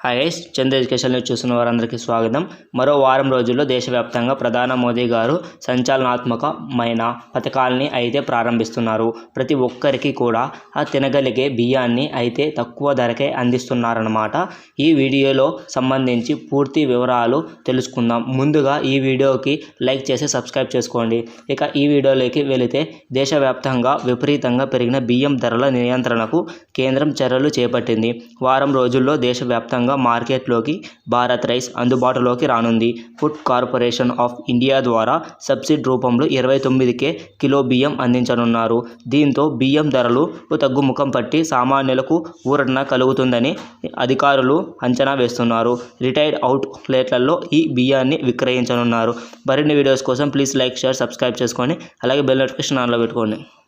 Hi చంద్ర education news చూస్తున్న వారందరికీ స్వాగతం. మరో వారం రోజుల్లో దేశవ్యాప్తంగా ప్రధాని మోదీ గారు సంచలనాత్మకమైన పథకాలని అయితే ప్రారంభిస్తున్నారు. ప్రతి ఒక్కరికి కూడా తినగలిగే బియ్యాన్ని అయితే తక్కువ ధరకే అందిస్తున్నారన్నమాట. ఈ వీడియోలో సంబంధించి పూర్తి వివరాలు తెలుసుకుందాం. ముందుగా ఈ వీడియోకి లైక్ చేసి సబ్స్క్రైబ్ చేసుకోండి. ఇక ఈ వీడియోలోకి వెళితే, దేశవ్యాప్తంగా విపరీతంగా పెరిగిన బియ్యం ధరల నియంత్రణకు కేంద్రం చర్యలు చేపట్టింది. వారం రోజుల్లో దేశవ్యాప్తంగా మార్కెట్లోకి భారత్ రైస్ అందుబాటులోకి రానుంది. ఫుడ్ కార్పొరేషన్ ఆఫ్ ఇండియా ద్వారా సబ్సిడీ రూపంలో 29కే కిలో బియ్యం అందించనున్నారు. దీంతో బియ్యం ధరలు తగ్గుముఖం పట్టి సామాన్యులకు ఊరటన కలుగుతుందని అధికారులు అంచనా వేస్తున్నారు. రిటైల్ అవుట్లెట్లలో ఈ బియ్యాన్ని విక్రయించనున్నారు. మరిన్ని వీడియోస్ కోసం ప్లీజ్ లైక్, షేర్, సబ్స్క్రైబ్ చేసుకొని అలాగే బెల్ నోటిఫికేషన్ ఆన్లో పెట్టుకోండి.